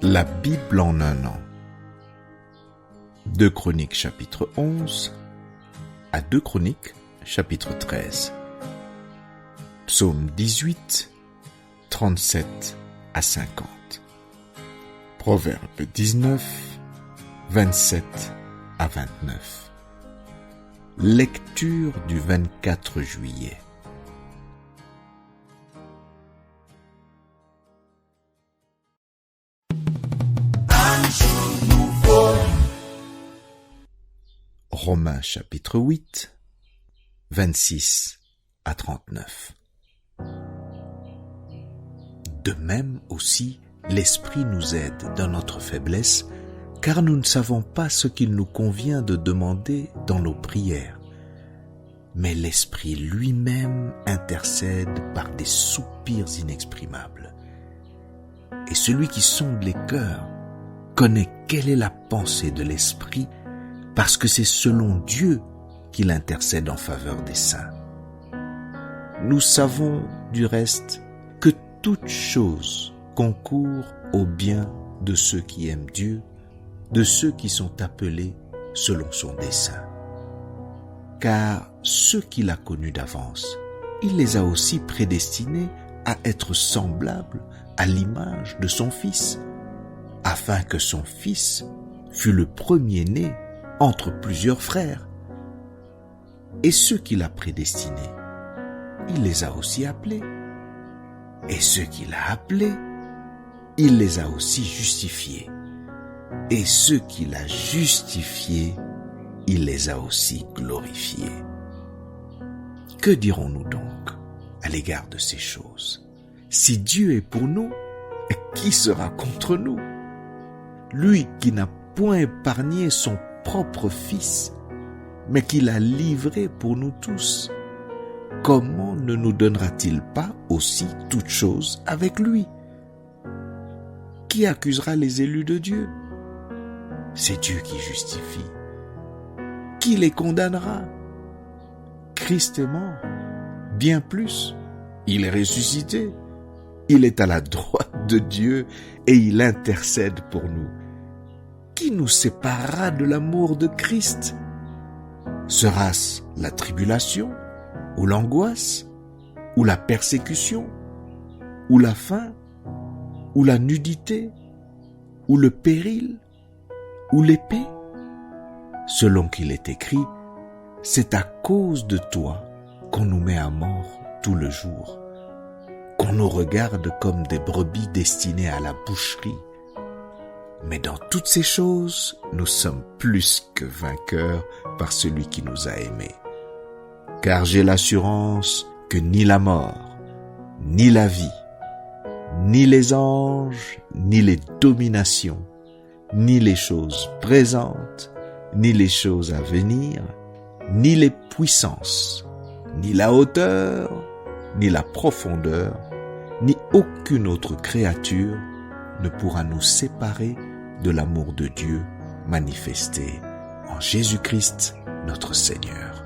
La Bible en un an. 2 Chroniques chapitre 11 à 2 Chroniques chapitre 13. Psaume 18, 37 à 50. Proverbe 19, 27 à 29. Lecture du 24 juillet. Romains chapitre 8, 26 à 39. De même aussi, l'Esprit nous aide dans notre faiblesse, car nous ne savons pas ce qu'il nous convient de demander dans nos prières. Mais l'Esprit lui-même intercède par des soupirs inexprimables. Et celui qui sonde les cœurs connaît quelle est la pensée de l'Esprit, parce que c'est selon Dieu qu'il intercède en faveur des saints. Nous savons, du reste, que toute chose concourt au bien de ceux qui aiment Dieu, de ceux qui sont appelés selon son dessein. Car ceux qu'il a connus d'avance, il les a aussi prédestinés à être semblables à l'image de son Fils, afin que son Fils fût le premier-né entre plusieurs frères. Et ceux qu'il a prédestinés, il les a aussi appelés. Et ceux qu'il a appelés, il les a aussi justifiés. Et ceux qu'il a justifiés, il les a aussi glorifiés. Que dirons-nous donc à l'égard de ces choses? Si Dieu est pour nous, qui sera contre nous? Lui qui n'a point épargné son propre Fils, mais qui l'a livré pour nous tous, comment ne nous donnera-t-il pas aussi toutes choses avec lui? Qui accusera les élus de Dieu? C'est Dieu qui justifie. Qui les condamnera? Christ est mort, bien plus, il est ressuscité, il est à la droite de Dieu et il intercède pour nous. Qui nous séparera de l'amour de Christ? Sera-ce la tribulation, ou l'angoisse, ou la persécution, ou la faim, ou la nudité, ou le péril, ou l'épée? Selon qu'il est écrit, c'est à cause de toi qu'on nous met à mort tout le jour, qu'on nous regarde comme des brebis destinées à la boucherie. Mais dans toutes ces choses, nous sommes plus que vainqueurs par celui qui nous a aimés. Car j'ai l'assurance que ni la mort, ni la vie, ni les anges, ni les dominations, ni les choses présentes, ni les choses à venir, ni les puissances, ni la hauteur, ni la profondeur, ni aucune autre créature ne pourra nous séparer de l'amour de Dieu manifesté en Jésus-Christ notre Seigneur.